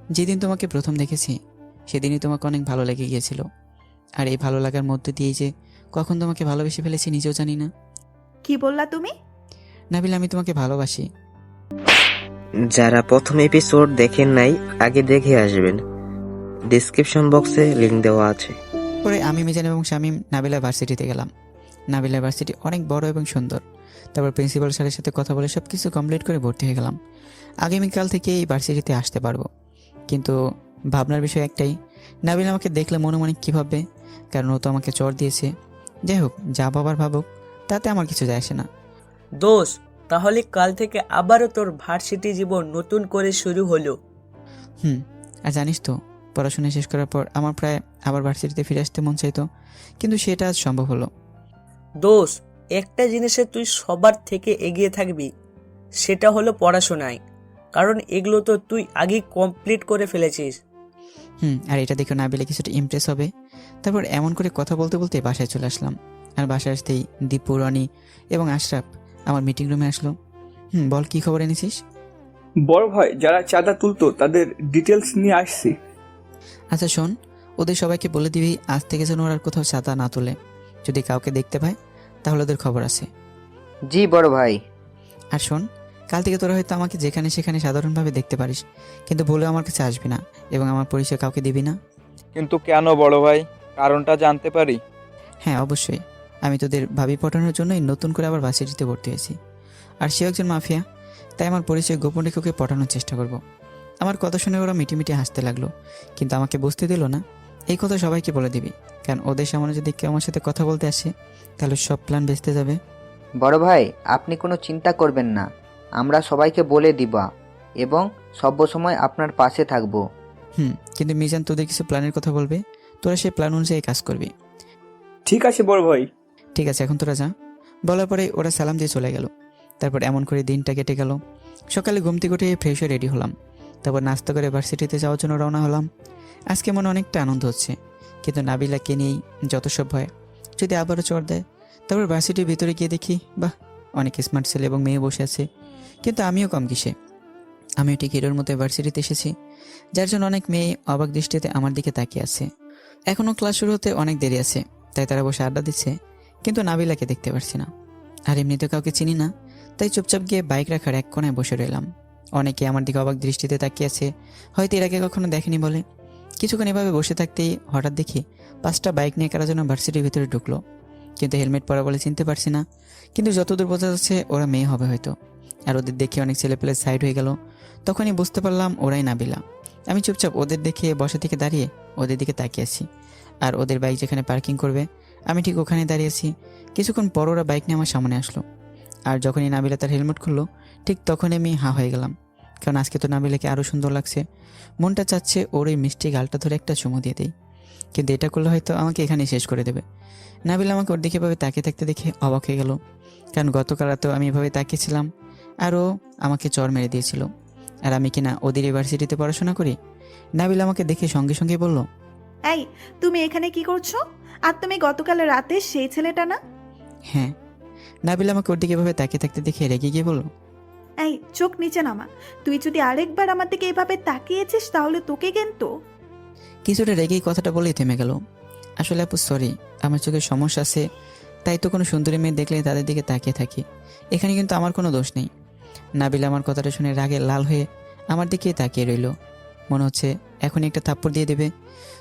যেদিন তোমাকে প্রথম দেখেছি সেদিনই তোমাকে অনেক ভালো লেগে গিয়েছিল। আর এই ভালো লাগার মধ্যে দিয়েই যে কখন তোমাকে ভালোবেসে ফেলেছি নিজেও জানি না। কি বললা তুমি? নাবিল, আমি তোমাকে ভালোবাসি। যারা প্রথম এপিসোড দেখেন নাই আগে দেখে আসবেন, ডিসক্রিপশন বক্সে লিংক দেওয়া আছে। পরে আমি, মিজান এবং শামীম নাবিলা ভার্সিটিতে গেলাম। নাবিলা ভার্সিটি অনেক বড় এবং সুন্দর। তারপর প্রিন্সিপাল স্যারের সাথে কথা বলে সব কিছু কমপ্লিট করে ভর্তি হয়ে গেলাম। আগামীকাল থেকে এই ভার্সিটিতে আসতে পারবো। কিন্তু ভাবনার বিষয় একটাই, নাবিল আমাকে দেখলে মনে মনে কী ভাববে, কারণ ও তো আমাকে চড় দিয়েছে। যাই হোক, যা বাবার ভাবুক, তাতে আমার কিছু যায় আসে না। দোষ, তাহলে কাল থেকে আবারও তোর ভার্সিটি জীবন নতুন করে শুরু হলো। আর জানিস তো, পড়াশোনা শেষ করার পর আমার প্রায় আবার ভার্সিটিতে ফিরে আসতে মন চাইতো, কিন্তু সেটা আজ সম্ভব হলো। দোষ, একটা জিনিসে তুই সবার থেকে এগিয়ে থাকবি, সেটা হলো পড়াশোনায়। কারণ এগুলো তো তুই আগেই কমপ্লিট করে ফেলেছিস। আর এটা দেখে নাবিলে কিছুটা ইমপ্রেস হবে। তারপর এমন করে কথা বলতে বলতে বাসায় চলে আসলাম। আর বাসায় আসতেই দীপু, রনি এবং আশরাফ আমার মিটিং রুমে আসলো। বল, কি খবর এনেছিস? বড় ভাই, যারা চাঁদা তুলতো তাদের ডিটেলস নিয়ে আসছি। আচ্ছা শোন, ওদের সবাইকে বলে দিবি আজ থেকে যেন ওরা আর কোথাও ছাতা না তোলে। যদি কাউকে দেখতে পায় তাহলে ওদের খবর আছে। জি বড় ভাই। আর শোন, কাল থেকে তোরা হয়তো আমাকে যেখানে সেখানে সাধারণভাবে দেখতে পারিস, কিন্তু বলে আমার কাছে আসবি না এবং আমার পরিচয় কাউকে দিবি না। কিন্তু কেন বড় ভাই, কারণটা জানতে পারি? হ্যাঁ অবশ্যই, আমি তোদের ভাবি পটানোর জন্যই নতুন করে আবার ভার্সিটিতে ভর্তি হয়েছি। আর সে একজন মাফিয়া, তাই আমার পরিচয় গোপন রেখে ওকে পটানোর চেষ্টা করব। আমার কথা শুনে ওরা মিটিমিটি হাসতে লাগলো, কিন্তু আমাকে বুঝতে দিল না। এই কথা সবাইকে বলে দিবি, কারণ ওদের সামনে যদি কেউ আমার সাথে কথা বলতে আসে তাহলে সব প্ল্যান ভেস্তে যাবে। বড় ভাই, আপনি কোনো চিন্তা করবেন না, আমরা সবাইকে বলে দিবা এবং সর্বসময় আপনার পাশে থাকবো। কিন্তু মিজান তোদের কিছু প্ল্যানের কথা বলবে, তোরা সেই প্ল্যান অনুযায়ী কাজ করবি। ঠিক আছে বড় ভাই। ঠিক আছে, এখন তোরা যা। বলার পরে ওরা সালাম দিয়ে চলে গেল। তারপর এমন করে দিনটা কেটে গেল। সকালে ঘুম থেকে উঠে ফ্রেশ হয়ে রেডি হলাম। তারপর নাস্তা করে ভার্সিটিতে যাওয়ার জন্য রওনা হলাম। আজকে মনে অনেকটা আনন্দ হচ্ছে, কিন্তু নাবিলাকে নিয়েই যত সব ভয়, যদি আবারও চড় দেয়। তারপর ভার্সিটির ভিতরে গিয়ে দেখি, বাহ, অনেক স্মার্ট ছেলে এবং মেয়ে বসে আছে। কিন্তু আমিও কম কিসে, আমিও ঠিক হিরোর মতো ভার্সিটিতে এসেছি, যার জন্য অনেক মেয়ে অবাক দৃষ্টিতে আমার দিকে তাকিয়ে আছে। এখনও ক্লাস শুরু হতে অনেক দেরি আছে, তাই তারা বসে আড্ডা দিচ্ছে, কিন্তু নাবিলাকে দেখতে পারছি না। আর এমনিতে কাউকে চিনি না, তাই চুপচাপ গিয়ে বাইক রাখার এক কোণায় বসে রইলাম। অনেকে আমার দিকে অবাক দৃষ্টিতে তাকিয়ে আছে, হয়তো এর আগে কখনো দেখেনি বলে। কিছুক্ষণ এভাবে বসে থাকতেই হঠাৎ দেখি 5টা বাইক নিয়ে কারা যেন ভার্সিটির ভিতরে ঢুকলো, কিন্তু হেলমেট পরা বলে চিনতে পারছি না। কিন্তু যতদূর বোঝা যাচ্ছে ওরা মেয়ে হবে হয়তো। আর ওদের দেখে অনেক ছেলেপেলে সাইড হয়ে গেল। তখনই বুঝতে পারলাম ওরাই নাবিলা। আমি চুপচাপ ওদের দেখে বসা থেকে দাঁড়িয়ে ওদের দিকে তাকিয়ে আছি। আর ওদের বাইক যেখানে পার্কিং করবে আমি ঠিক ওখানে দাঁড়িয়েছি। কিছুক্ষণ পর ওরা বাইক নিয়ে আমার সামনে আসলো। আর যখনই নাবিলা তার হেলমেট খুললো, ঠিক তখনই আমি হাঁ হয়ে গেলাম, কারণ আজকে তো নাবিলাকে আরও সুন্দর লাগছে। মনটা চাচ্ছে ওর ওই মিষ্টি গালটা ধরে একটা চুমু দিয়ে দিই, কিন্তু এটা করলে হয়তো আমাকে এখানেই শেষ করে দেবে। নাবিলা আমাকে ওর দিকে এভাবে তাকিয়ে থাকতে দেখে অবাক হয়ে গেল, কারণ গতকাল রাতেও আমি এভাবে তাকিয়েছিলাম আর ও আমাকে চড় মেরে দিয়েছিল। আর আমি কিনা ওদের ইউনিভার্সিটিতে পড়াশোনা করি। নাবিলা আমাকে দেখে সঙ্গে সঙ্গে বলল, এই, তুমি এখানে কি করছো? আর তুমি গতকাল রাতে সেই ছেলেটা না? হ্যাঁ। নাবিলা আমাকে ওর দিকে এভাবে তাকিয়ে থাকতে দেখে রেগে গিয়ে বলল, এই, চোখ নিচে নামা। তুই যদি আরেকবার আমার দিকে এভাবে তাকিয়েছিস তাহলে তোকে কিন্তু। কিছুটা রেগেই কথাটা বলেই থেমে গেল। আসলে আপু সরি, আমার চোখের সমস্যা আছে, তাই তো কোনো সুন্দরী মেয়ে দেখলে তাদের দিকে তাকিয়ে থাকি। এখানে কিন্তু আমার কোনো দোষ নেই। নাবিলা আমার কথাটা শুনে রাগে লাল হয়ে আমার দিকে তাকিয়ে রইল, মনে হচ্ছে এখনই একটা থাপ্পড় দিয়ে দেবে।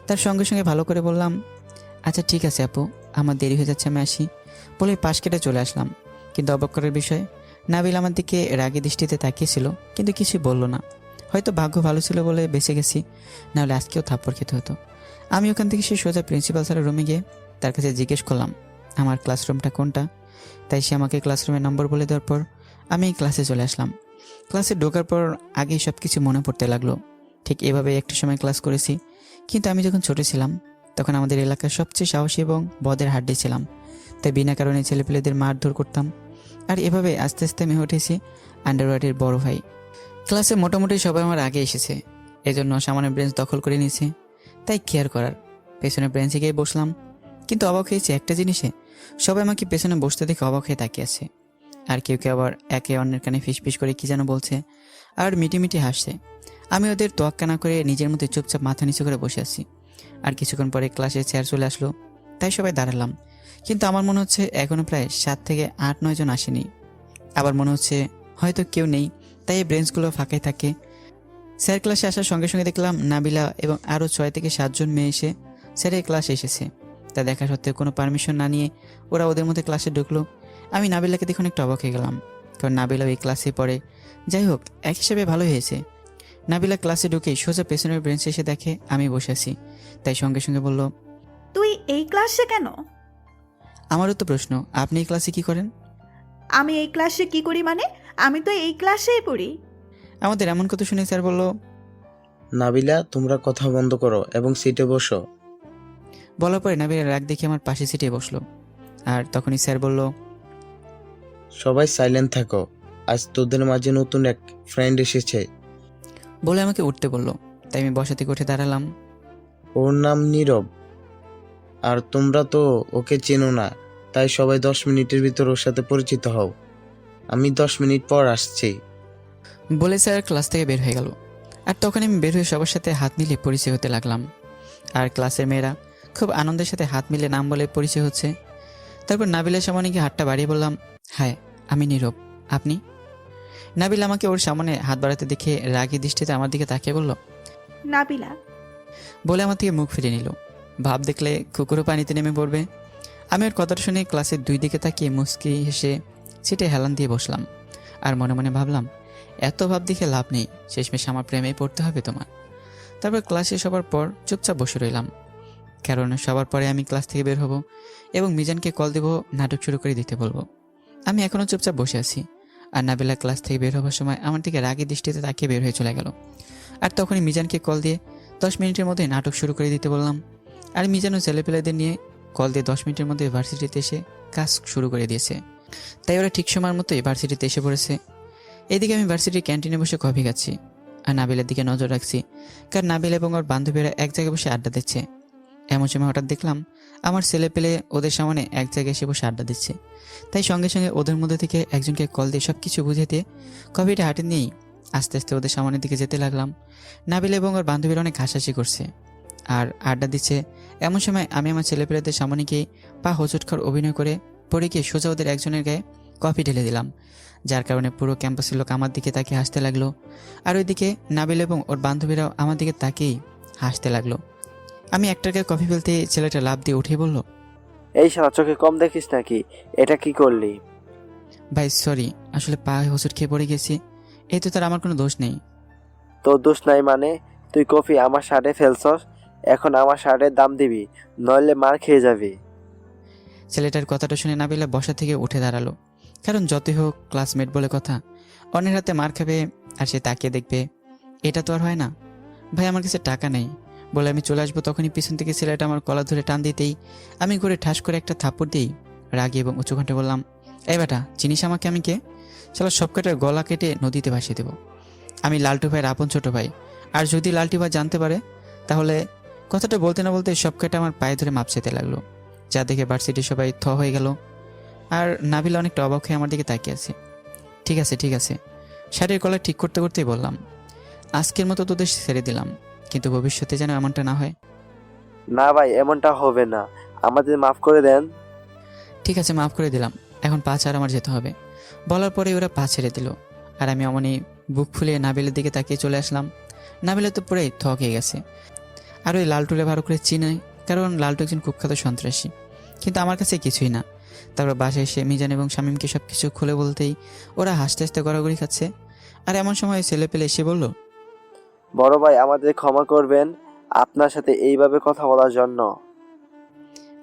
তার সঙ্গে সঙ্গে ভালো করে বললাম, আচ্ছা ঠিক আছে আপু, আমার দেরি হয়ে যাচ্ছে, আমি আসি, বলে পাশ কেটে চলে আসলাম। কিন্তু অবাক করার বিষয়, নাবিল আমার দিকে রাগী দৃষ্টিতে তাকিয়েছিল, কিন্তু কিছুই বলল না। হয়তো ভাগ্য ভালো ছিল বলে বেঁচে গেছি, নাহলে আজকেও থাপ্পড় খেতে হতো। আমি ওখান থেকে সে সোজা প্রিন্সিপাল স্যারের রুমে গিয়ে তার কাছে জিজ্ঞেস করলাম আমার ক্লাসরুমটা কোনটা। তাই সে আমাকে ক্লাসরুমের নম্বর বলে দেওয়ার পর আমি ক্লাসে চলে আসলাম। ক্লাসে ঢোকার পর আগেই সব কিছু মনে পড়তে লাগলো। ঠিক এভাবে একটা সময় ক্লাস করেছি, কিন্তু আমি যখন ছোট ছিলাম তখন আমাদের এলাকার সবচেয়ে সাহসী এবং বদের হাড্ডি ছিলাম। তাই বিনা কারণে ছেলেপেলেদের মারধর করতাম। আর এভাবে আস্তে আস্তে আমি উঠে এসেছি আন্ডারওয়ার্ডের বড় ভাই। ক্লাসে মোটামুটি সবাই আমার আগে এসেছে, এজন্য সামনের বেঞ্চ দখল করে নিয়েছে। তাই কেয়ার করার পেছনে বেঞ্চে গিয়ে বসলাম। কিন্তু অবাক হয়েছে একটা জিনিসে, সবাই আমাকে পেছনে বসতে দেখে অবাক হয়ে তাকিয়ে আছে। আর কেউ কেউ আবার একে অন্যের কানে ফিস ফিস করে কি যেন বলছে আর মিটিমিটি হাসছে। আমি ওদের তোয়াক্কা না করে নিজের মধ্যে চুপচাপ মাথা নিচু করে বসে আছি। আর কিছুক্ষণ পরে ক্লাসে চেয়ার চলে আসলো, তাই সবাই দাঁড়ালাম। কিন্তু আমার মনে হচ্ছে এখনও প্রায় 7 থেকে 8-9 জন আসেনি। আবার মনে হচ্ছে হয়তো কেউ নেই, তাই এই ব্রেঞ্চগুলো ফাঁকাই থাকে। স্যার ক্লাসে আসার সঙ্গে সঙ্গে দেখলাম নাবিলা এবং আরও 6 থেকে 7 জন মেয়ে এসে স্যারের ক্লাসে এসেছে। তা দেখা সত্ত্বেও কোনো পারমিশন না নিয়ে ওরা ওদের মধ্যে ক্লাসে ঢুকলো। আমি নাবিলাকে দেখে অনেকটা অবাক হয়ে গেলাম, কারণ নাবিলাও এই ক্লাসে পড়ে। যাই হোক, এক হিসেবে ভালো হয়েছে। নাবিলা ক্লাসে ঢুকেই সোজা পেছনের বেঞ্চে এসে দেখে আমি বসে আছি, তাই সঙ্গে সঙ্গে বলল, তুই এই ক্লাসে কেন? আমারও তো প্রশ্ন, আপনি এই ক্লাসে কি করেন? আমি এই ক্লাসে কি করি মানে? আমি তো এই ক্লাসেই পড়ি। আমাদের এমন কথা শুনে স্যার বলল, নাবিলা, তোমরা কথা বন্ধ করো এবং সিটে বসো। বলার পরে নাবিলা রাগ দেখে আমার পাশে সিটে বসলো। আর তখনই স্যার বলল, সবাই সাইলেন্ট থাকো, আজ তোদের মাঝে নতুন এক ফ্রেন্ড এসেছে। বলে আমাকে উঠতে বলল। তাই আমি বসা থেকে উঠে দাঁড়ালাম। ওর নাম নীরব, আর তোমরা তো ওকে চেনো না, তাই সবাই 10 মিনিটের ভিতর ওর সাথে পরিচিত হও। আমি 10 মিনিট পর আসছি। বলে স্যার ক্লাস থেকে বের হয়ে গেল। আর তখন আমি বের হয়ে সবার সাথে হাত মিলিয়ে পরিচয় হতে লাগলাম। আর ক্লাসের মেয়েরা খুব আনন্দের সাথে হাত মিলিয়ে নাম বলে পরিচয় হচ্ছে। তারপর নাবিলার সামনে গিয়ে হাতটা বাড়িয়ে বললাম, হ্যাঁ আমি নীরব, আপনি? নাবিলা আমাকে ওর সামনে হাত বাড়াতে দেখে রাগী দৃষ্টিতে আমার দিকে তাকিয়ে বলল, নাবিলা। বলে আমার থেকে মুখ ফিরে নিল। ভাব দেখলে কুকুরও পানিতে নেমে পড়বে। আমি ওর কথাটা শুনে ক্লাসের 2 দিকে তাকিয়ে মুচকি হেসে সিটে হেলান দিয়ে বসলাম। আর মনে মনে ভাবলাম, এত ভাব দেখে লাভ নেই, শেষমেশ আমার প্রেমেই পড়তে হবে তোমার। তারপর ক্লাসে সবার পর চুপচাপ বসে রইলাম, কারণ সবার পরে আমি ক্লাস থেকে বের হব এবং মিজানকে কল দেব, নাটক শুরু করে দিতে বলবো। আমি এখনও চুপচাপ বসে আছি। আর নাবিলা ক্লাস থেকে বের হবার সময় আমার দিকে রাগী দৃষ্টিতে তাকিয়ে বের হয়ে চলে গেল। আর তখনই মিজানকে কল দিয়ে 10 মিনিটের মধ্যে নাটক শুরু করে দিতে বললাম। আর মিজানও ছেলেপেলেদের নিয়ে কল দিয়ে 10 মিনিটের মধ্যে ভার্সিটিতে এসে কাজ শুরু করে দিয়েছে। তাই ওরা ঠিক সময়ের মতোই ভার্সিটিতে এসে পড়েছে। এদিকে আমি ভার্সিটির ক্যান্টিনে বসে কফি খাচ্ছি আর নাবিলার দিকে নজর রাখছি, কারণ নাবিল এবং ওর বান্ধবীরা এক জায়গায় বসে আড্ডা দিচ্ছে। এমন সময় হঠাৎ দেখলাম আমার ছেলে পেলে ওদের সামনে এক জায়গায় এসে বসে আড্ডা দিচ্ছে। তাই সঙ্গে সঙ্গে ওদের মধ্যে থেকে একজনকে কল দিয়ে সব কিছু বুঝে দিয়ে কফিটা হাতে নিয়েই আস্তে আস্তে ওদের সামনের দিকে যেতে লাগলাম। নাবিল এবং ওর বান্ধবীরা অনেক হাসাহাসি করছে আর আড্ডা দিচ্ছে। এমন সময় আমি আমার ছেলেপেলেদের সামনে গিয়ে পা হোঁচট খাওয়ার অভিনয় করে পড়ে গিয়ে সোজা ওদের একজনের গায়ে কফি ঢেলে দিলাম, যার কারণে পুরো ক্যাম্পাসের লোক আমার দিকে তাকিয়ে হাসতে লাগলো। আর ওইদিকে নাবিল এবং ওর বান্ধবীরাও আমার দিকে তাকিয়েই হাসতে লাগলো। আমি একটার গায়ে কফি ফেলতে ছেলেটা লাফ দিয়ে উঠে বলল, এই শালা, চোখে কম দেখিস নাকি? এটা কি করলি? ভাই সরি, আসলে পা হোঁচট খেয়ে পড়ে গেছি, এই তো তার আমার কোনো দোষ নেই। তোর দোষ নাই মানে? তুই কফি আমার শার্টে ফেলছস, এখন আমার শার্টের দাম দিবি, নইলে মার খেয়ে যাবি। ছেলেটার কথাটা শুনে নাবিলা বসা থেকে উঠে দাঁড়ালো, কারণ যতই হোক ক্লাসমেট বলে কথা, অন্যের হাতে মার খাবে আর সে তাকিয়ে দেখবে, এটা তো আর হয় না। ভাই আমার কাছে টাকা নেই বলে আমি চলে আসবো, তখনই পিছন থেকে ছেলেটা আমার কলা ধরে টান দিতেই আমি ঘুরে ঠাস করে একটা থাপ্পড় দিই রাগি এবং উঁচু কণ্ঠে বললাম, এই বেটা চিনিস আমাকে? আমি কে? চলো সব কটার গলা কেটে নদীতে ভাসিয়ে দেবো। আমি লালটু ভাইয়ের আপন ছোট ভাই, আর যদি লালটু ভাই জানতে পারে তাহলে। কথাটা বলতে না বলতে সব কটা আমার পায়ে ধরে মাপসাতে লাগলো, যা দেখে ভার্সিটির সবাই থ হয়ে গেল। আর নাবিলা অনেকটা অবাক হয়ে আমার দিকে তাকিয়ে আছে। ঠিক আছে ঠিক আছে, শাড়ির গলা ঠিক করতে করতেই বললাম, আজকের মতো তোদের ছেড়ে দিলাম, কিন্তু ভবিষ্যতে যেন এমনটা না হয়। না ভাই, এমনটা হবে না, আমাদের মাফ করে দেন। ঠিক আছে মাফ করে দিলাম, এখন পা ছাড়া আমার যেতে হবে। বলার পরে ওরা পা ছেড়ে দিল আর আমি অমনি বুক ফুলিয়ে নাবিলের দিকে তাকিয়ে চলে আসলাম। নাবিলা তো পুরোই থ হয়ে গেছে। আর ওই লালটুলে ভালো করে চিনে, কারণ লালটু একজন কুখ্যাত সন্ত্রাসী, কিন্তু আমার কাছে কিছুই না। তারপর বাসায় এসে মিজান এবং শামীমকে সব কিছু খুলে বলতেই ওরা হাসতে হাসতে গড়াগড়ি খাচ্ছে। আর এমন সময় ছেলে পেলে এসে বলল, বড় ভাই, আমাদের ক্ষমা করবেন আপনার সাথে এইভাবে কথা বলার জন্য।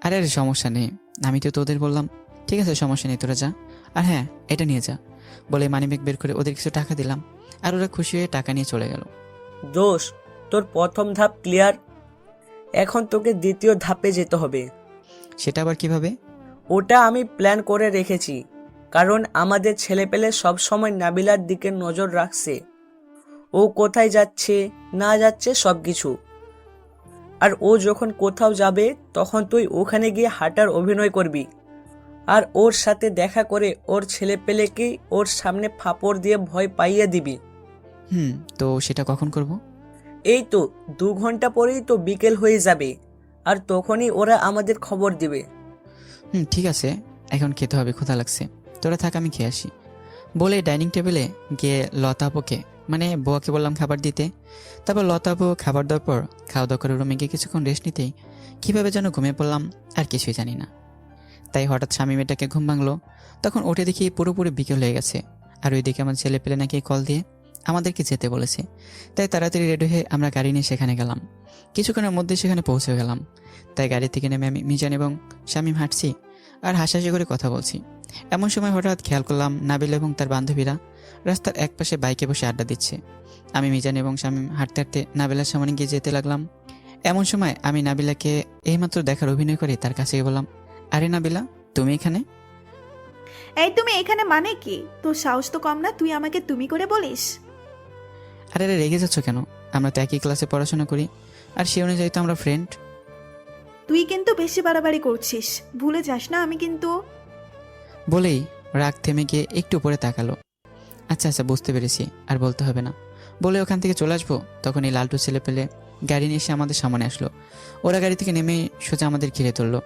আরে আরে সমস্যা নেই, আমি তো তোদের বললাম, ঠিক আছে সমস্যা নেই, তোরা যা। আর হ্যাঁ, এটা নিয়ে যা বলে মানিব্যাগ বের করে ওদের কিছু টাকা দিলাম। আর ওরা খুশি হয়ে টাকা নিয়ে চলে গেল। দোষ, তোর প্রথম ধাপ ক্লিয়ার, এখন তোকে দ্বিতীয় ধাপে যেতে হবে। সেটা আবার কিভাবে? ওটা আমি প্ল্যান করে রেখেছি, কারণ আমাদের ছেলেপেলে সবসময় নাবিলার দিকে নজর রাখছে, ও কোথায় যাচ্ছে না যাচ্ছে সব কিছু। আর ও যখন কোথাও যাবে তখন তুই ওখানে গিয়ে হাঁটার অভিনয় করবি, আর ওর সাথে দেখা করে ওর ছেলেপেলেকেই ওর সামনে ফাপড় দিয়ে ভয় পাইয়ে দিবি। তো সেটা কখন করব? এই তো 2 ঘন্টা পরেই তো বিকেল হয়ে যাবে, আর তখনই ওরা আমাদের খবর দিবে। ঠিক আছে, এখন খেতে হবে, ক্ষুধা লাগছে। তোরা থাক, আমি খেয়ে আসি। বলে ডাইনিং টেবিলে গিয়ে লতা আপুকে মানে বুয়াকে বললাম খাবার দিতে। তারপর লতা আপু খাবার দেওয়ার পর খাওয়া দাওয়া করে রুমে গিয়ে কিছুক্ষণ রেস্ট নিতেই কীভাবে যেন ঘুমিয়ে পড়লাম, আর কিছুই জানি না। তাই হঠাৎ স্বামী মেয়েটাকে ঘুম ভাঙলো। তখন উঠে দেখি পুরোপুরি বিকেল হয়ে গেছে, আর ওইদিকে আমার ছেলে পেলে নাকি কল দিয়ে আমাদেরকে যেতে বলেছে। তাই তাড়াতাড়ি রেডি হয়ে আমরা গাড়ি নিয়ে সেখানে গেলাম। কিছুক্ষণের মধ্যে সেখানে পৌঁছে গেলাম। তাই গাড়ি থেকে নেমে আমি মিজান এবং শামীম হাঁটছি আর হাসাহাসি করে কথা বলছি। এমন সময় হঠাৎ খেয়াল করলাম নাবিল এবং তার বান্ধবীরা রাস্তার একপাশে বাইকে বসে আড্ডা দিচ্ছে। আমি মিজান এবং শামীম হাঁটতে হাঁটতে নাবিলার সামনে গিয়ে যেতে লাগলাম। এমন সময় আমি নাবিলাকে এইমাত্র দেখার অভিনয় করে তার কাছে গিয়ে বললাম, আরে নাবিলা, তুমি এখানে? এই তুমি এখানে মানে কি? তোর সাহস তো কম না, তুই আমাকে তুমি করে বলিস? আরে আরে রেগে যাচ্ছ কেন? আমরা তো একই ক্লাসে পড়াশোনা করি, আর সে অনুযায়ী তো আমরা ফ্রেন্ড। তুই কিন্তু বেশি বাড়াবাড়ি করছিস, ভুলে যাস না আমি কিন্তু। বলেই রাগ থেমে গিয়ে একটু উপরে তাকালো। আচ্ছা আচ্ছা, বুঝতে পেরেছি, আর বলতে হবে না। বলে ওখান থেকে চলে আসবো, তখন এই লালটু ছেলে পেলে গাড়ি নিয়ে এসে আমাদের সামনে আসলো। ওরা গাড়ি থেকে নেমে সোজা আমাদের ঘিরে তুললো,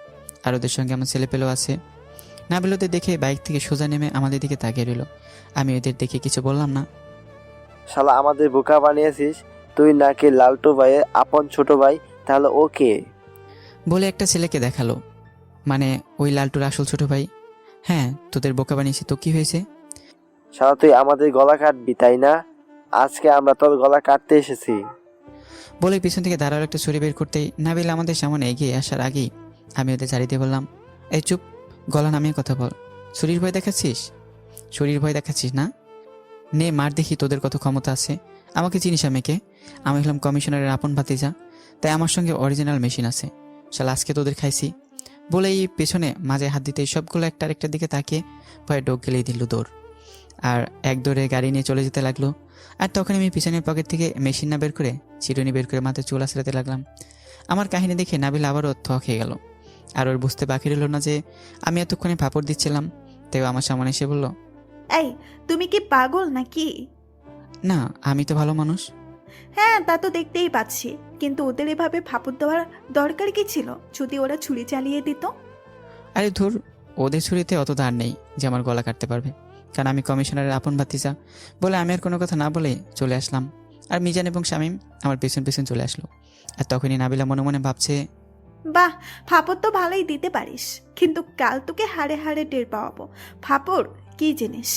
আর ওদের সঙ্গে আমার ছেলে পেলেও আছে। নাবিল ওদের দেখে বাইক থেকে সোজা নেমে আমাদের দিকে তাকিয়ে রইল। আমি ওদের দেখে কিছু বললাম না। শালা আমাদের বোকা বানিয়েছিস। তুই নাকি লালটু ভাইয়ের আপন ছোট ভাই, তাহলে ও কে? বলে একটা ছেলেকে দেখালো, মানে ওই লালটুর আসল ছোট ভাই। হ্যাঁ, তোদের বোকা বানিয়েছি তো কি হয়েছে? শালা তুই আমাদের গলা কাটবি তাই না? আজকে আমরা তোর গলা কাটতে এসেছি। বলে পিছন থেকে ধারালো একটা ছুরি বের করতেই নাবিল আমাদের সামনে এগিয়ে আসার আগেই আমি ওদের ছাড়িয়ে দিয়ে বললাম, এই চুপ, গলা নামিয়ে কথা বল। ছুরির ভয় দেখাচ্ছিস? ছুরির ভয় দেখাচ্ছিস না? নে মার দেখি তোদের কত ক্ষমতা আছে। আমাকে চিনিস আমাকে? আমি হলাম কমিশনারের আপন ভাতিজা, তাই আমার সঙ্গে অরিজিনাল মেশিন আছে। শালা আজকে তোদের খাইছি। বলেই পেছনে মাঝে হাত দিতে সবগুলো একটা আরেকটার দিকে তাকিয়ে ভয়ে ডোক গেলেই দিল দৌড়, আর এক দৌড়ে গাড়ি নিয়ে চলে যেতে লাগলো। আর তখন আমি পিছনের পকেট থেকে মেশিন না বের করে চিরুনি বের করে মাথায় চুল আঁচড়াতে লাগলাম। আমার কাহিনী দেখে নাবিল আবারও থ খেয়ে গেল, আর ওর বুঝতে বাকি রইল না যে আমি এতক্ষণে ফাপড় দিচ্ছিলাম। তাই আমার সামনে এসে বলল, এই তুমি কি পাগল নাকি? না, আমি তো ভালো মানুষ। হ্যাঁ, তা তো দেখতেই পাচ্ছি, কিন্তু ওদের এভাবে ফাপড় দেওয়ার দরকার কি ছিল যদি ওরা ছুরি চালিয়ে দিত? আরে ধুর, ওদের ছুরিতে অত ধার নেই যে আমার গলা কাটতে পারবে, কারণ আমি কমিশনারের আপন ভাতিজা। বলে আমি আর কোনো কথা না বলে চলে আসলাম, আর মিজান এবং শামীম আমার পেছন পেছন চলে আসলো। আর তখনই নাবিলা মনে মনে ভাবছে, বাহ, ফাপড় তো ভালোই দিতে পারিস, কিন্তু কাল তোকে হাড়ে হাড়ে টের পাওয়াবো ফাপড় কি জিনিস।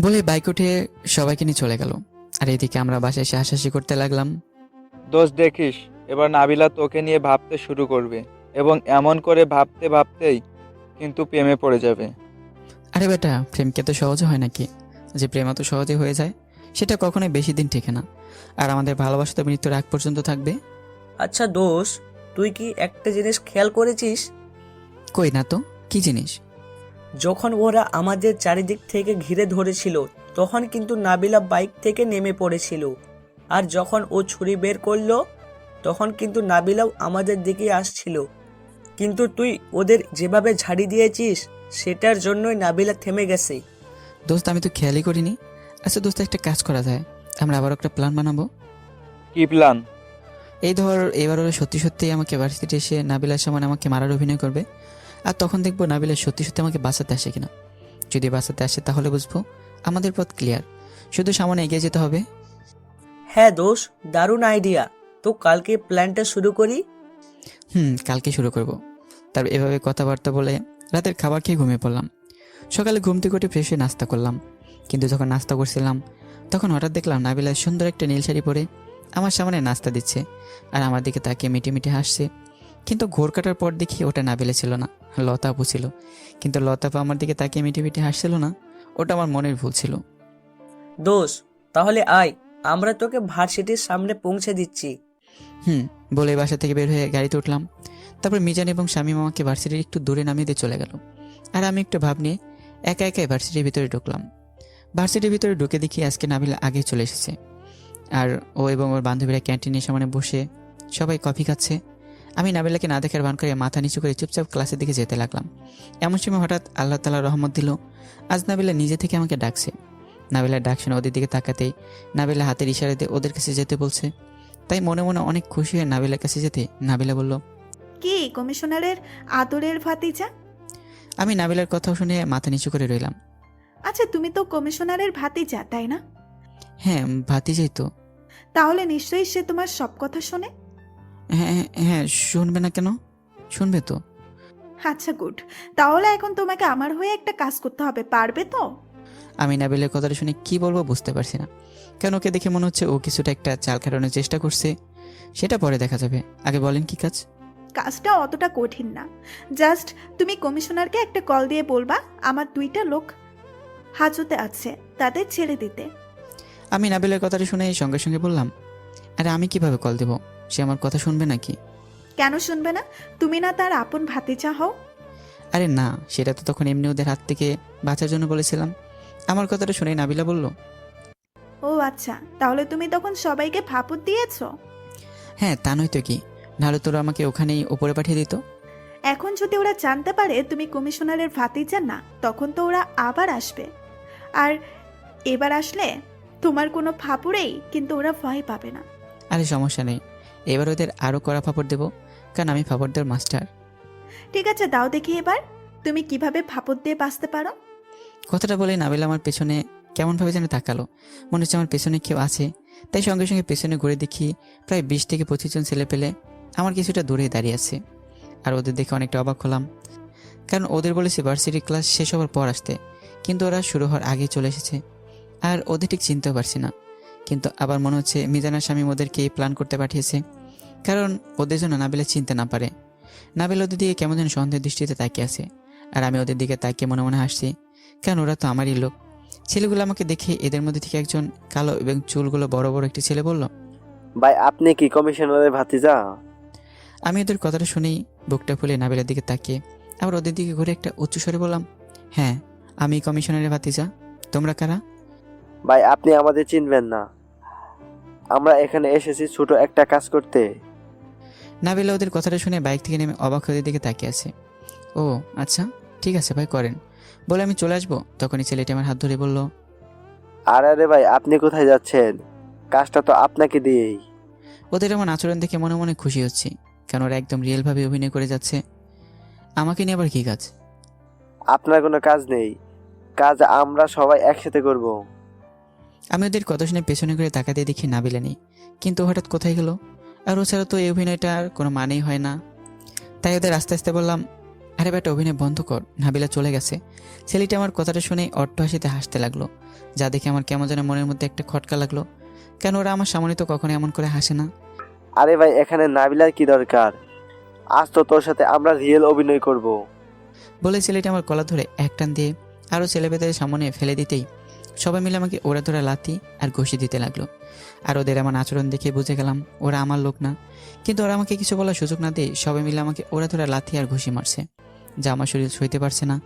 বলে বাইক উঠে সবাইকে নিয়ে চলে গেল। আর এদিকে আমরা বাসায় এসে হাসাহাসি করতে লাগলাম। দোষ দেখিস, এবার নাবিলা তোকে নিয়ে ভাবতে শুরু করবে, এবং এমন করে ভাবতে ভাবতেই কিন্তু প্রেমে পড়ে যাবে। আরে বেটা, প্রেমকে তো সহজে হয় নাকি? যে প্রেম তো সহজে হয়ে যায় সেটা কখনোই বেশি দিন ঠেকে না, আর আমাদের ভালোবাসা তো মৃত্যুর আগ পর্যন্ত থাকবে। আচ্ছা দোষ, তুই কি একটা জিনিস খেয়াল করেছিস? কই না তো, কি জিনিস? যখন ওরা আমাদের চারিদিক থেকে ঘিরে ধরেছিল তখন কিন্তু নাবিলা বাইক থেকে নেমে পড়েছিল, আর যখন ও ছুরি বের করলো তখন কিন্তু নাবিলাও আমাদের দিকে আসছিল, কিন্তু তুই ওদের যেভাবে ঝাড়ি দিয়েছিস সেটার জন্যই নাবিলা থেমে গেছে। দোস্ত, আমি তো খেয়ালই করিনি। আচ্ছা দোস্ত, একটা কাজ করা যায়, আমরা আবার একটা প্ল্যান বানাবো। কি প্ল্যান? এই ধর, এবার ওরা সত্যি সত্যিই আমাকে ভার্সিটি এসে নাবিলার সামনে আমাকে মারার অভিনয় করবে, আর তখন দেখবো নাবিলা সত্যি সত্যি আমাকে বাঁচাতে আসে কিনা। যদি বাঁচাতে আসে তাহলে বুঝবো আমাদের পথ ক্লিয়ার, শুধু সামনে এগিয়ে যেতে হবে। হ্যাঁ দোষ, দারুণ আইডিয়া। তো কালকে প্ল্যানটা শুরু করি। কালকে শুরু করব। তারপর এভাবে কথাবার্তা বলে রাতের খাবার খেয়ে ঘুমিয়ে পড়লাম। সকালে ঘুম থেকে উঠে ফ্রেশ হয়ে নাস্তা করলাম, কিন্তু যখন নাস্তা করছিলাম তখন হঠাৎ দেখলাম নাবিলা সুন্দর একটা নীল শাড়ি পরে আমার সামনে নাস্তা দিচ্ছে, আর আমার দিকে তাকিয়ে মিটি মিটি হাসছে। কিন্তু ঘোর কাটার পর দেখি ওটা নাবিলা ছিল না, লতা আপু ছিল। কিন্তু লতা আপু আমার দিকে তাকিয়ে মিটি মিটি হাসছিল না, ওটা আমার মনের ভুল ছিল। দোষ, তাহলে আয়, আমরা তোকে ভার্সিটির সামনে পৌঁছে দিচ্ছি। বলে বাসা থেকে বের হয়ে গাড়িতে উঠলাম। তারপর মিজান এবং শামীম আমাকে ভার্সিটির একটু দূরে নামিয়ে দিয়ে চলে গেল, আর আমি একটু ভাব নিয়ে একা একাই ভার্সিটির ভিতরে ঢুকলাম। ভার্সিটির ভিতরে ঢুকে দেখি আজকে নাবিলা আগে চলে এসেছে, আর ও এবং ওর বান্ধবীরা ক্যান্টিনের সামনে বসে সবাই কফি খাচ্ছে। আমি নাবিলাকে না দেখার ভান করে মাথা নিচু করে চুপচাপ ক্লাসের দিকে যেতে লাগলাম। এমন সময় হঠাৎ আল্লাহ তাআলা রহমত দিল, আজ নাবিলা নিজে থেকে আমাকে ডাকছে। নাবিলার ডাক শুনে ওদের দিকে তাকাতেই নাবিলা হাতের ইশারা দিয়ে ওদের কাছে যেতে বলছে। তাই মনে মনে অনেক খুশি হয়ে নাবিলার কাছে যেতে নাবিলা বলল, কি কমিশনারের আদরের ভাতিজা? আমি নাবিলার কথা শুনে মাথা নিচু করে রইলাম। আচ্ছা, তুমি তো কমিশনারের ভাতিজা, তাই না? হ্যাঁ, ভাতিজাই তো। তাহলে নিশ্চয়ই সে তোমার সব কথা শোনে। হ্যাঁ হ্যাঁ, হ্যাঁ, শুনবে না কেন? শুনবে তো। আচ্ছা, গুড। তাহলে এখন তোমাকে আমার হয়ে একটা কাজ করতে হবে, পারবে তো? আমি নাবিলের কথাটা শুনে কি বলবো বুঝতে পারছি না, কেন ওকে দেখে মনে হচ্ছে ও কিছুটা একটা চাল কাটানোর চেষ্টা করছে। সেটা পরে দেখা যাবে, আগে বলেন কি কাজ। কাজটা অতটা কঠিন না। জাস্ট তুমি কমিশনারকে একটা কল দিয়ে বলবা আমার 2টা লোক হাজতে আছে, তাদের ছেড়ে দিতে। আমি নাবিলের কথাটা শুনে সঙ্গে সঙ্গে বললাম, আরে আমি কিভাবে কল দেবো? সে আমার কথা শুনবে নাকি? কেন শুনবে না? তুমি না তার আপন ভাতিজা হও? আরে না, সেটা তো তখন এমনি ওদের হাত থেকে বাঁচার জন্য বলেছিলাম। আমার কথাটা শুনে নাবিলা বলল, ও আচ্ছা, তাহলে তুমি তখন সবাইকে ফাপড় দিয়েছো? হ্যাঁ, তা নয়তো কি, নাহলে তোরা আমাকে ওখানেই ওপরে পাঠিয়ে দিত। এখন যদি ওরা জানতে পারে তুমি কমিশনারের ভাতিজা না, তখন তো ওরা আবার আসবে। আর এবার আসলে তোমার কোনো ফাপড়েই কিন্তু ওরা ভয় পাবে না। আরে সমস্যা নেই, এবার ওদের আরও কড়া ফাপড় দেবো, কারণ আমি ফাপড় দেওয়ার মাস্টার। ঠিক আছে, দাও দেখি এবার তুমি কিভাবে ফাপড় দিয়ে বাঁচতে পারো। কথাটা বলে নাবিলা আমার পেছনে কেমনভাবে যেন তাকালো, মনে হচ্ছে আমার পেছনে কেউ আছে। তাই সঙ্গে সঙ্গে পেছনে ঘুরে দেখি প্রায় 20 থেকে 25 জন ছেলে পেলে আমার কিছুটা দূরে দাঁড়িয়ে আছে। আর ওদের দেখে অনেকটা অবাক হলাম, কারণ ওদের বলেছে ভার্সিটি ক্লাস শেষ হওয়ার পর আসতে, কিন্তু ওরা শুরু হওয়ার আগে চলে এসেছে। আর ওদের ঠিক চিনতেও পারছি না, কিন্তু আবার মনে হচ্ছে মিজানার স্বামী ওদেরকে প্ল্যান করতে পাঠিয়েছে, কারণ ওদের জন্য নাবিলা চিনতে না পারে। নাবিলা ওদের দিকে কেমন যেন সন্দেহের দৃষ্টিতে তাকিয়ে আছে, আর আমি ওদের দিকে তাকিয়ে মনে মনে হাসছি, কারণ ওরা তো আমারই লোক। ছেলেগুলো আমাকে দেখে এদের মধ্যে থেকে একজন কালো এবং চুলগুলো বড় বড় একটি ছেলে বলল, ভাই আপনি কি কমিশনারের ভাতিজা? আমি ওদের কথাটা শুনেই বুকটা ফুলে নাবিলার দিকে তাকিয়ে আবার ওদের দিকে ঘুরে একটা উচ্চস্বরে বললাম, হ্যাঁ, আমি কমিশনারের ভাতিজা। তোমরা কারা? ভাই আপনি আমাদের চিনবেন না, আমরা এখানে এসেছি ছোট একটা কাজ করতে। নাবিলা ওদের কথাটা শুনে বাইক থেকে নেমে অবাক হয়ে ওদের দিকে তাকিয়ে আছে। ও আচ্ছা, ঠিক আছে ভাই, করেন বলে আমি চলে আসবো। তখনই ছেলেটি আমার হাত ধরে বলল, আরে ভাই আপনি কোথায় যাচ্ছেন? কাজটা তো আপনাকে দিয়েই। ওদের এমন আচরণ দেখে মনে মনে খুশি হচ্ছি, কারণ ওরা একদম রিয়েলভাবে অভিনয় করে যাচ্ছে। আমাকে নিয়ে আবার কী কাজ? আপনার কোনো কাজ নেই, কাজ আমরা সবাই একসাথে করব। আমি ওদের কথা শুনে পেছনে ঘুরে তাকাতে দেখি নাবিলা নেই, কিন্তু হঠাৎ কোথায় গেল? আর ও ছাড়া তো এই অভিনয়টার কোনো মানেই হয় না। তাই ওদের আস্তে আস্তে বললাম, আরে বেটা অভিনয় বন্ধ কর, নাবিলা চলে গেছে। ছেলেটি আমার কথাটা শুনে অট্ট হাসিতে হাসতে লাগলো, যা দেখে আমার কেমন যেন মনের মধ্যে একটা খটকা লাগলো, কেন ওরা আমার সামনে তো কখনো এমন করে হাসে না। আরে ভাই এখানে নাবিলার কি দরকার? আজ তো তোর সাথে আমরা রিয়েল অভিনয় করব। বলে ছেলেটি আমার কলা ধরে এক টান দিয়ে আরও ছেলেপেদের সামনে ফেলে দিতেই সবাই মিলে আমাকে ওরা ধরা লাথি আর ঘষি দিতে লাগলো। আর ওদের এমন আচরণ দেখে বুঝে গেলাম ওরা আমার লোক না, কিন্তু ওরা আমাকে কিছু বলার সুযোগ না দিয়ে সবাই মিলে আমাকে ওরা ধরা লাথি আর ঘষি মারছে, যা আমার শরীর সইতে পারছে না।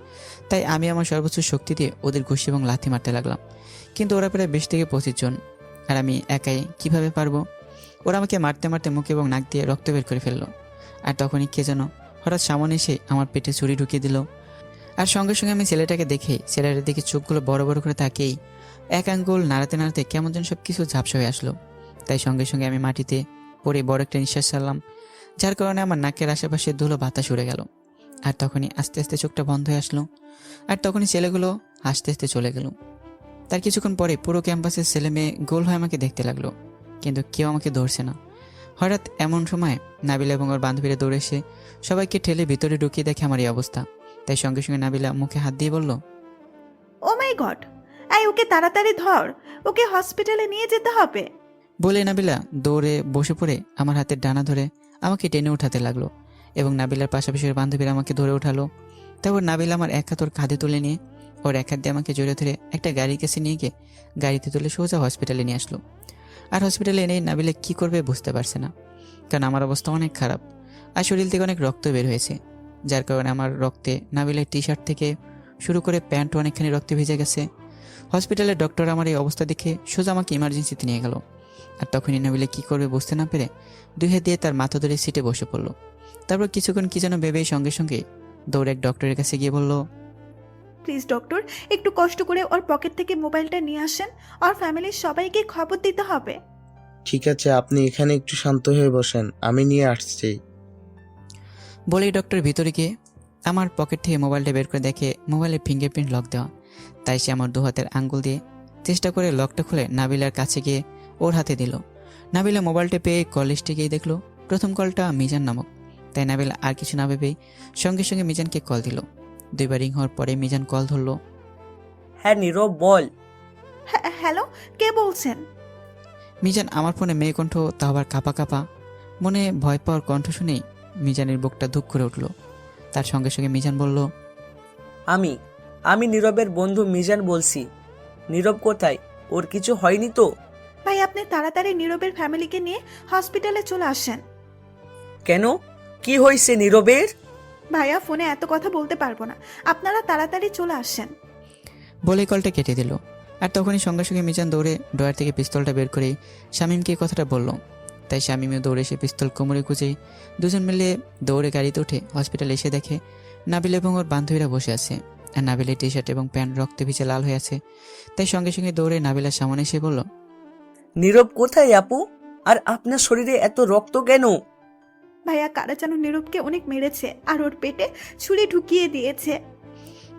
তাই আমি আমার সর্বোচ্চ শক্তি দিয়ে ওদের ঘষি এবং লাথি মারতে লাগলাম, কিন্তু ওরা প্রায় 20 থেকে 25 জন, আর আমি একাই কিভাবে পারবো? ওরা আমাকে মারতে মারতে মুখ এবং নাক দিয়ে রক্ত বের করে ফেললো। আর তখনই কে যেন হঠাৎ সামনে এসে আমার পেটে ছুরি ঢুকিয়ে দিল। আর সঙ্গে সঙ্গে আমি ছেলেটাকে দেখে ছেলেটার দিকে চোখগুলো বড় বড় করে তাকিয়েই এক আঙ্গুল নাড়াতে নাড়াতে কেমন যেন সব কিছু ঝাপসা হয়ে আসলো। তাই সঙ্গে সঙ্গে আমি মাটিতে পড়ে বড় একটা নিঃশ্বাস ছাড়লাম, যার কারণে আমার নাকের আশেপাশে ধুলো বাতাস উড়ে গেল। আর তখনই আস্তে আস্তে চোখটা বন্ধ হয়ে আসলো, আর তখনই ছেলেগুলো হাসতে হাসতে চলে গেল। তার কিছুক্ষণ পরে পুরো ক্যাম্পাসের ছেলে মেয়ে গোল হয়ে আমাকে দেখতে লাগলো, কিন্তু কেউ আমাকে ধরছে না। হঠাৎ এমন সময় নাবিলা এবং ওর বান্ধবীরা দৌড়ে এসে সবাইকে ঠেলে ভিতরে ঢুকিয়ে দেখে আমার এই অবস্থা। তাই সঙ্গে সঙ্গে নাবিলা মুখে হাত দিয়ে বলল, ও মাই গড, এই ওকে তাড়াতাড়ি ধর, ওকে হসপিটালে নিয়ে যেতে হবে। বলে নাবিলা দৌড়ে বসে পড়ে আমার হাতের ডানা ধরে আমাকে টেনে উঠাতে লাগলো, এবং নাবিলার পাশাপাশি ওর বান্ধবীরা আমাকে ধরে উঠালো। তারপর নাবিলা আমার এক হাত ওর কাঁধে তুলে নিয়ে ওর এক হাত দিয়ে আমাকে জড়িয়ে ধরে একটা গাড়ির কাছে নিয়ে গিয়ে গাড়িতে তুলে সোজা হসপিটালে নিয়ে আসলো। আর হসপিটালে এনে নাবিলা কী করবে বুঝতে পারছে না, কারণ আমার অবস্থা অনেক খারাপ আর শরীর থেকে অনেক রক্ত বের হয়েছে, যার কারণে আমার রক্তে নাবিলার টি শার্ট থেকে শুরু করে প্যান্ট অনেকখানি রক্তে ভিজে গেছে। হসপিটালের ডক্টর আমার এই অবস্থা দেখে সোজা আমাকে ইমার্জেন্সিতে নিয়ে গেল। আর তখনই নাবিলা কী করবে বুঝতে না পেরে 2 হাত দিয়ে তার মাথা ধরে সিটে বসে পড়লো। তারপর কিছুক্ষণ কি যেন ভেবেই সঙ্গে সঙ্গে দৌড়ে এক ডক্টরের কাছে গিয়ে বলল, প্লিজ ডক্টর, একটু কষ্ট করে ওর পকেট থেকে মোবাইলটা নিয়ে আসেন, আর ফ্যামিলির সবাইকে খবর দিতে হবে। ঠিক আছে, আপনি এখানে একটু শান্ত হয়ে বসেন, আমি নিয়ে আসছি। বলেই ডক্টর ভিতরে গিয়ে আমার পকেট থেকে মোবাইলটা বের করে দেখে মোবাইলে ফিঙ্গারপ্রিন্ট লক দেওয়া। তাই সে আমার দু হাতের আঙ্গুল দিয়ে চেষ্টা করে লকটা খুলে নাবিলার কাছে গিয়ে ওর হাতে দিল। নাবিলা মোবাইলটা পেয়ে কল লিস্টে গিয়ে দেখলো প্রথম কলটা মিজান নামক। তাই নাবিলা আর কিছু না ভেবেই সঙ্গে সঙ্গে মিজানকে কল দিল। 2বার রিং হওয়ার পরে মিজান কল ধরলো। হ্যাঁ নীরব, বল। হ্যালো, কে বলছেন? মিজান আমার ফোনে মেয়ে কণ্ঠ, তা আবার কাঁপা কাঁপা। মনে ভয় পাওয়ার কণ্ঠ শুনেই মিজানের বুকটা ধুক করে উঠল। তার সঙ্গে সঙ্গে মিজান বলল, আমি নীরবের বন্ধু মিজান বলছি। নীরব কোথায়? ওর কিছু হয়নি তো? ভাই, আপনি তাড়াতাড়ি নীরবের ফ্যামিলিকে নিয়ে হসপিটালে চলে আসেন। কেন? কি হয়েছে নীরবের? ভাইয়া, ফোনে এত কথা বলতে পারবো না, আপনারা তাড়াতাড়ি চলে আসেন। বলে কলটা কেটে দিল। আর তখনই সঙ্গে সঙ্গে মিজান দৌড়ে ড্রয়ার থেকে পিস্তলটা বের করে শামীমকে কথাটা বলল। তাই শামীমও দৌড়ে এসে পিস্তল কোমরে গুঁজেই দুজন মিলে দৌড়ে গাড়িতে উঠে হসপিটালে এসে দেখে নাবিল এবং ওর বান্ধবীরা বসে আছে। আর নাবিলের টি শার্ট এবং প্যান্ট রক্তে ভিজে লাল হয়ে আছে। তাই সঙ্গে সঙ্গে দৌড়ে নাবিলার সামনে এসে বলল, নীরব কোথায় আপু? আর আপনার শরীরে এত রক্ত কেন? ভাইয়া, কারা যেন নীরবকে অনেক মেরেছে আর ওর পেটে ছুরি ঢুকিয়ে দিয়েছে।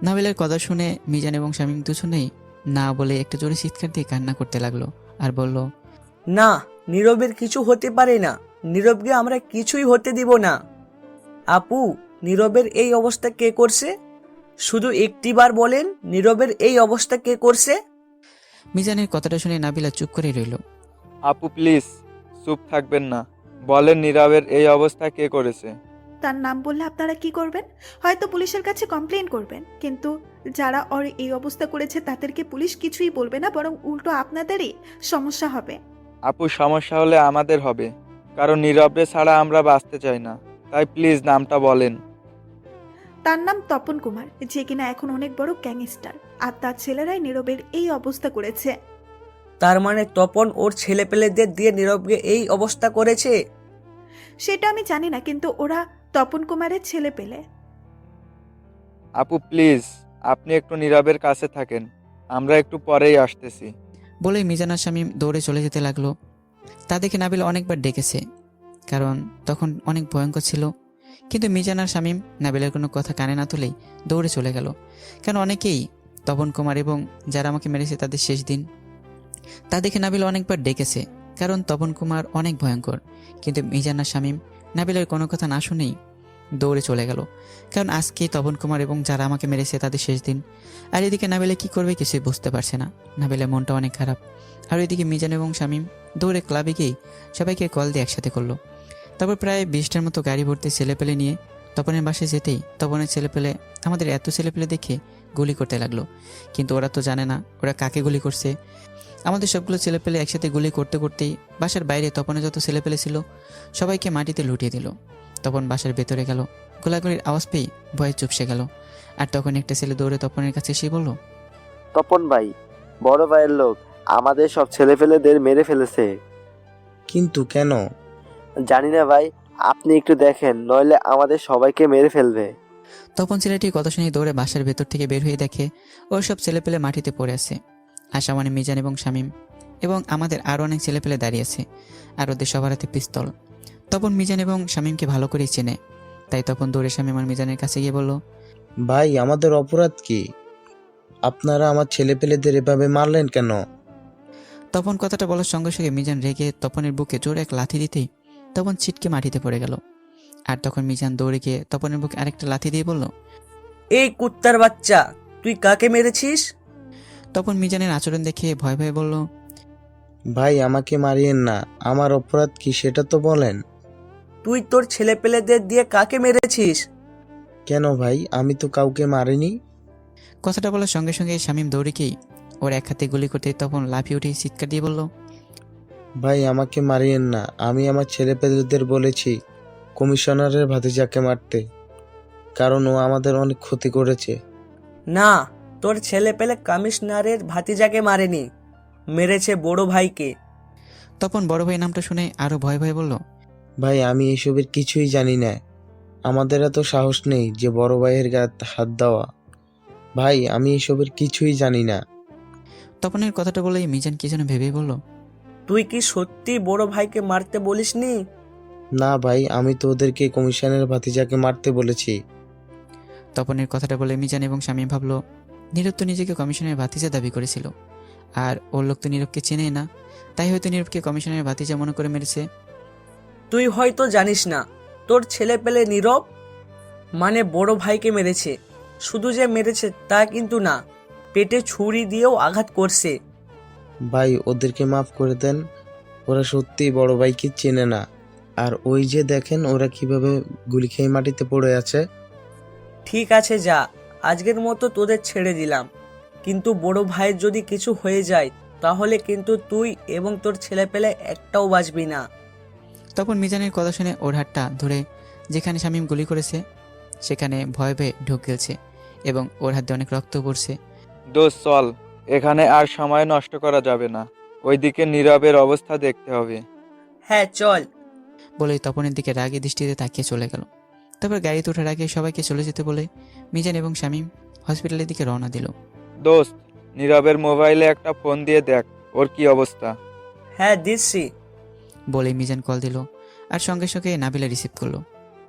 নাবিলের কথা শুনে মিজান এবং শামীম দুজনেই না বলে একটু জোরে চিৎকার দিয়ে কান্না করতে লাগলো। আর বলল, না, নীরবের কিছু হতে পারে না। নীরবকে আমরা কিছুই হতে দিব না। আপু, নীরবের এই অবস্থা কে করছে? শুধু একটিবার বলেন, নীরবের এই অবস্থা কে করছে? মিজানের কথাটা শুনে নাবিলা চুপ করে রইল। আপু প্লিজ চুপ থাকবেন না, বলেন নীরবের এই অবস্থা কে করেছে? তার নাম বললে আপনারা কি করবেন? হয়তো পুলিশের কাছে কমপ্লেন করবেন, কিন্তু যারা ওর এই অবস্থা করেছে তাদেরকে পুলিশ কিছুই বলবে না, বরং উল্টো আপনাদেরই সমস্যা হবে। আপু সমস্যা হলে আমাদের হবে, কারণ নীরবে ছাড়া আমরা বাঁচতে চাই না। তাই প্লিজ নামটা বলেন। তার নাম তপন কুমার, যে কিনা এখন অনেক বড় গ্যাংস্টার, আর তার ছেলেরাই নীরবের এই অবস্থা করেছে। তার মানে তপন ওর ছেলেপেলেদের দিয়ে নীরবকে এই অবস্থা করেছে? সেটা আমি জানি না, কিন্তু ওরা তপন কুমারের ছেলে পেলে। আপু প্লিজ আপনি একটু নীরবের কাছে থাকেন, আমরা একটু পরেই আসতেছি। বলে মিজান আর শামীম দৌড়ে চলে যেতে লাগলো। তা দেখে নাবিলা অনেকবার ডেকেছে, কারণ তখন অনেক ভয়ঙ্কর ছিল। কিন্তু মিজান আর শামীম নাবিলার কোনো কথা কানে না তুলেই দৌড়ে চলে গেল। কারণ অনেকেই তপন কুমার এবং যারা আমাকে মেরেছে তাদের শেষ দিন। তা দেখে নাবিলা অনেকবার ডেকেছে, কারণ তপন কুমার অনেক ভয়ঙ্কর। কিন্তু মিজান আর শামীম নাবিলার কোনো কথা না শুনেই দৌড়ে চলে গেল, কারণ আজকে তপন কুমার এবং যারা আমাকে মেরেছে তাদের শেষ দিন। আর এদিকে নাবিলা কি করবে কিছুই বুঝতে পারছে না। নাবিলার মনটা অনেক খারাপ। আর এদিকে মিজান এবং শামীম দৌড়ে ক্লাবে গিয়ে সবাইকে কল দিয়ে একসাথে করলো। তারপর প্রায় 20টার মতো গাড়ি ভর্তি ছেলেপেলে নিয়ে তপনের বাসায় যেতেই তপনের ছেলেপেলে আমাদের এত ছেলেপেলে দেখে গুলি করতে লাগলো। কিন্তু ওরা তো জানে না ওরা কাকে গুলি করছে। আমাদের সবগুলো ছেলেপেলে একসাথে গুলি করতে করতেই বাসার বাইরে তপনের যত ছেলেপেলে ছিল সবাইকে মাটিতে লুটিয়ে দিল। তপন বাসার ভেতরে গেল, গোলাগুলির আওয়াজ পেয়ে ভয়ে চুপসে গেল। আর তখন একটা ছেলে দৌড়ে তপনের কাছে এসে বলল, তপন ভাই, বড় ভাইয়ের লোক আমাদের সব ছেলেফেলেদের মেরে ফেলেছে। কিন্তু কেন? জানি না ভাই, আপনি একটু দেখেন, নইলে আমাদের সবাইকে মেরে ফেলবে। তপন ছেলেটির কথা শুনে দৌড়ে বাসার ভেতর থেকে বের হয়ে দেখে ওর সব ছেলেপেলে মাটিতে পড়ে আছে। আশা মানে মিজান এবং শামীম এবং আমাদের আরও অনেক ছেলেপেলে দাঁড়িয়ে আছে, আর ওদের সবার হাতে পিস্তল। তপন মিজান এবং শামীমকে ভালো করেই চেনে। তাই তপন দৌড়ে শামীম আর মিজানের কাছে গিয়ে বলল, ভাই, আমাদের অপরাধ কি? আপনারা আমার ছেলেপেলেদের এভাবে মারলেন কেন? তপন কথাটা বলার সঙ্গে সঙ্গে মিজান রেগে তপনের বুকে জোরে এক লাথি দিতেই তপন ছিটকে মাটিতে পড়ে গেল। আর তখন মিজান দৌড়ে গিয়ে তপনের বুকে আরেকটা লাথি দিয়ে বলল, এই কুত্তার বাচ্চা, তুই কাকে মেরেছিস? তপন মিজানের আচরণ দেখে ভয় ভয়ে বলল, ভাই, আমাকে মারিয়েন না, আমার অপরাধ কি সেটা তো বলেন। তুই তোর ছেলেপেলেদের দিয়ে কাকে মেরেছিস? কেন ভাই, আমি তো কাউকে মারিনি। কথাটা বলার সঙ্গে সঙ্গে শামীম দৌড়ে গিয়ে ওর এক হাতে গুলি করতে তপন লাফিয়ে উঠে চিৎকার দিয়ে বলল, ভাই, আমাকে মারিয়েন না, আমি আমার ছেলেপেলেদের বলেছি কমিশনারের ভাতিজাকে মারতে, কারণ ও আমাদের অনেক ক্ষতি করেছে। না, তোর ছেলেপেলে কমিশনারের ভাতিজাকে মারেনি, মেরেছে বড় ভাইকে। তপন বড় ভাই নামটা শুনে আরো ভয় ভয়ে বলল, ভাই, আমি এসবের কিছুই জানি না, আমাদের এত সাহস নেই যে বড় ভাইয়ের গায়ে হাত দেওয়া। ভাই, আমি এসবের কিছুই জানি না। তপনের কথাটা বলেই মিজান কি যেন ভেবেই বলল, তুই কি সত্যি বড় ভাইকে মারতে বলিসনি? না ভাই, আমি তো ওদেরকে কমিশনের ভাতিজাকে মারতে বলেছি। তপনের কথাটা বলে মিজান এবং শামীম ভাবলো নীরব তো নিজেকে কমিশনের ভাতিজা দাবি করেছিল, আর ওর লোক তো নীরবকে চেনেই না, তাই হয়তো নীরবকে কমিশনের ভাতিজা মনে করে মেরেছে। তুই হয়তো জানিস না, তোর ছেলে পেলে নীরব মানে বড় ভাইকে মেরেছে। শুধু যে মেরেছে তা কিন্তু না, পেটে ছুরি দিয়েও আঘাত করছে। ভাই ওদেরকে মাফ করে দেন, ওরা সত্যিই বড় ভাইকে চেনে না। আর ওই যে দেখেন ওরা কিভাবে গুলি খেয়ে মাটিতে পড়ে আছে। ঠিক আছে যা, আজকের মতো তোদের ছেড়ে দিলাম, কিন্তু বড় ভাইয়ের যদি কিছু হয়ে যায় তাহলে কিন্তু তুই এবং তোর ছেলে পেলে একটাও বাঁচবি না। তখন মিজানের কথা শুনে ওর হাতটা ধরে যেখানে শামীম গুলি করেছে সেখানে ভয় পেয়ে ঢোক গেলছে এবং ওর হাতে অনেক রক্ত পড়ছে। দোস্ত চল, এখানে আর সময় নষ্ট করা যাবে না, ওইদিকে নীরবের অবস্থা দেখতে হবে। হ্যাঁ চল। বলে তপনের দিকে রাগে দৃষ্টিতে তাকিয়ে চলে গেল। তারপর গাড়িতে ওঠার আগে সবাইকে চলে যেতে বলে মিজান এবং শামীম হসপিটালের দিকে রওনা দিল। দোস্ত, নীরবের মোবাইলে একটা ফোন দিয়ে দেখ ওর কি অবস্থা। হ্যাঁ দিচ্ছি। বলে মিজান কল দিল আর সঙ্গে সঙ্গে নাবিলা রিসিভ করলো।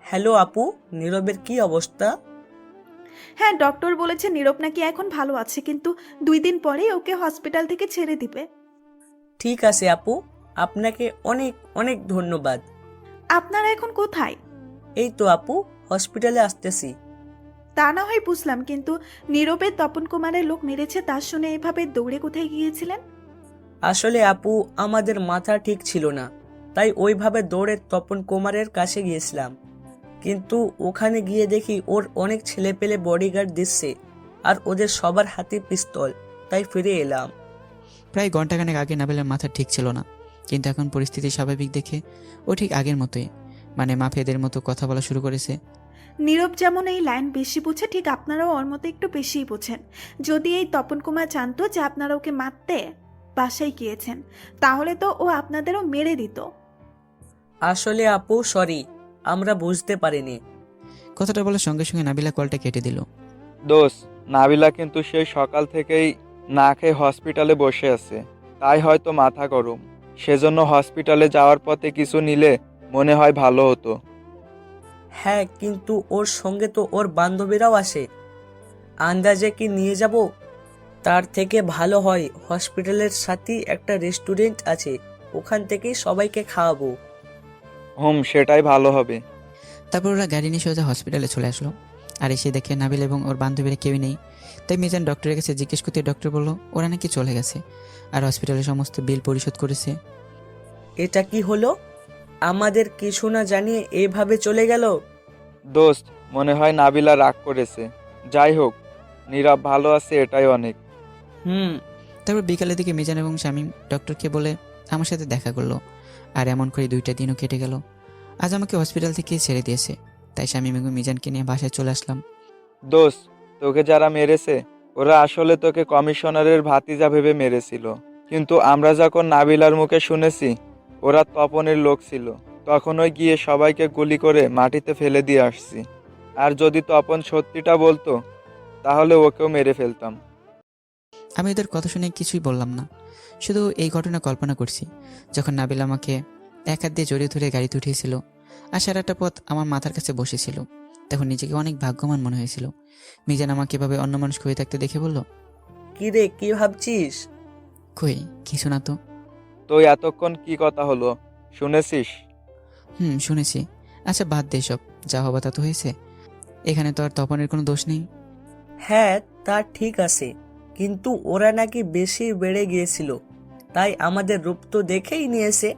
হ্যালো আপু, নীরবের কি অবস্থা? হ্যাঁ, ডক্টর বলেছে নীরব নাকি এখন ভালো আছে, কিন্তু 2 দিন পরেই ওকে হসপিটাল থেকে ছেড়ে দিবে। ঠিক আছে আপু, আপনাকে অনেক অনেক ধন্যবাদ। আপনারা এখন কোথায়? এই তো আপু, হসপিটালে আসতেছি। তা না হয় বুঝলাম, কিন্তু নীরবের তপন কুমারের লোক মেরেছে তা শুনে এভাবে দৌড়ে কোথায় গিয়েছিলেন? আসলে আপু, আমাদের মাথা ঠিক ছিল না, তাই ওইভাবে দৌড়ে তপন কুমারের কাছে গিয়েছিলাম, কিন্তু ওখানে গিয়ে দেখি ওর অনেক ছেলে পেলে বডিগার্ড দিচ্ছে আর ওদের সবার হাতে পিস্তল, তাই ফিরে এলাম। প্রায় ঘন্টাখানেক আগে নাবিলার মাথা ঠিক ছিল না, কিন্তু এখন পরিস্থিতি স্বাভাবিক দেখে ও ঠিক আগের মতোই, মানে মাফিয়াদের মতো কথা বলা শুরু করেছে। নীরব যেমন এই লাইন বেশি বোঝে, ঠিক আপনারাও ওর মতো একটু বেশিই বোঝেন। যদি এই তপন কুমার জানতো যে আপনারা ওকে মারতে বাসায় গিয়েছেন, তাহলে তো ও আপনাদেরও মেরে দিত। আসলে আপু সরি, আমরা বুঝতে পারিনি। কথাটা বলার সঙ্গে সঙ্গে নাবিলা কলটা কেটে দিল। দোস্ত, নাবিলা কিন্তু সেই সকাল থেকেই না খেয়ে হসপিটালে বসে আছে, তাই হয়তো মাথা গরম, সেজন্য হসপিটালে যাওয়ার পথে কিছু নিলে মনে হয় ভালো হতো। হ্যাঁ, কিন্তু ওর সঙ্গে তো ওর বান্ধবীরাও আসে, আন্দাজে কি নিয়ে যাব? তার থেকে ভালো হয় হসপিটালের সাথেই একটা রেস্টুরেন্ট আছে, ওখান থেকেই সবাইকে খাওয়াবো। সেটাই ভালো হবে। তারপর ওরা গাড়ি নিয়ে সোজা হসপিটালে চলে আসলো, আর এসে দেখে নাবিল এবং ওর বান্ধবীরা কেউই নেই। তাই মিজান ডক্টরের কাছে জিজ্ঞেস করতে ডক্টর বলল ওরা নাকি চলে গেছে আর হসপিটালের সমস্ত বিল পরিশোধ করেছে। এটা কি হলো? আমাদের কিছু না জানিয়ে এভাবে চলে গেল। দোস্ত, মনে হয় নাবিলা রাগ করেছে। যাই হোক, নীরব ভালো আছে, এটাই অনেক। তারপর বিকালের দিকে মিজান এবং শামীম ডক্টরকে বলে আমার সাথে দেখা করলো, আর এমন করে 2টা দিনও কেটে গেল। আজ আমাকে হসপিটাল থেকে ছেড়ে দিয়েছে, তাই শামীম এবং মিজানকে নিয়ে বাসায় চলে আসলাম। দোস্ত, তোকে যারা মেরেছে ওরা আসলে তোকে কমিশনারের ভাতিজা ভেবে মেরেছিল, কিন্তু আমরা যখন নাবিলার মুখে শুনেছি ওরা তপনের লোক ছিল, তখনই গিয়ে সবাইকে গুলি করে মাটিতে ফেলে দিয়ে আসছি। আর যদি তপন সত্যিটা বলতো তাহলে ওকেও মেরে ফেলতাম। আমি ওদের কথা শুনে কিছুই বললাম না, শুধু এই ঘটনা কল্পনা করছি যখন নাবিল আমাকে এক হাত দিয়ে জড়িয়ে ধরে গাড়িতে উঠিয়েছিল আর সারাটা পথ আমার মাথার কাছে বসেছিল, তখন নিজেকে অনেক ভাগ্যবান মনে হয়েছিল। মিজান আমাকে এভাবে অন্য মানুষ হয়ে থাকতে দেখে বলল, কি রে, কি ভাবছিস? কই কিছু না তো। তো এতক্ষণ কি কথা হলো শুনেছিস? শুনেছি। আচ্ছা বাদ দে সব, যা হবা তা তো হয়েছে, এখানে তো আর তপনের কোনো দোষ নেই। হ্যাঁ তা ঠিক আছে, কিন্তু ওরা নাকি বেশি বেড়ে গিয়েছিল, তাই আমাদের রূপ তো দেখেই নিয়েছে।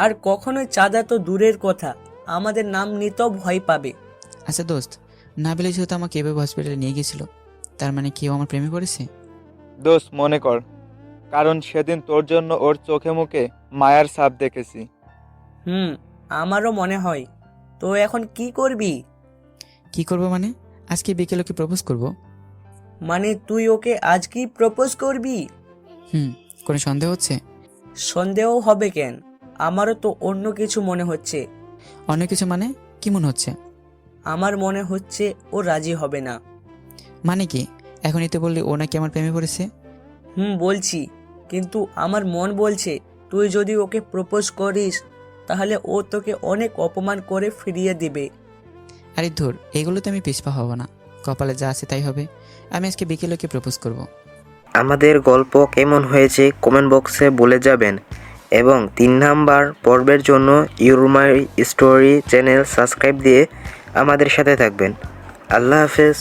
আর কখনোই চাঁদা তো দূরের কথা, আমাদের নাম নিতেও ভয় পাবে। আচ্ছা দোস্ত, নাবিলা যেহেতু আমাকে এভাবে হসপিটালে নিয়ে গেছিল, তার মানে কেউ আমার প্রেমে পড়েছে? দোস্ত মনে কর, কারণ সেদিন তোর জন্য ওর চোখে মুখে মায়ার ছাপ দেখেছি। আমারও মনে হয়। তো এখন কি করবি? কি করবো মানে? আজকে বিকেলে ওকে প্রপোজ করব। মানে তুই ওকে আজকেই প্রপোজ করবি? কোনো সন্দেহ হচ্ছে? সন্দেহ হবে কেন, আমারও তো অন্য কিছু মনে হচ্ছে। অন্য কিছু মানে কি মনে হচ্ছে? আমার মনে হচ্ছে ও রাজি হবে না। মানে কি? এখনই তো বললি ও নাকি আমার প্রেমে পড়েছে। বলছি, কিন্তু আমার মন বলছে তুই যদি ওকে প্রপোজ করিস তাহলে ও তোকে অনেক অপমান করে ফিরিয়ে দিবে। আরে ধুর, এগুলোতে আমি পিছপা হব না। কপালে যা আছে তাই হবে। আমি আজকে বিকেলে ওকে প্রপোজ করব। আমাদের গল্প কেমন হয়েছে কমেন্ট বক্সে বলে যাবেন এবং 3 নাম্বার পর্বের জন্য your my story channel subscribe দিয়ে আমাদের সাথে থাকবেন। আল্লাহ হাফেজ।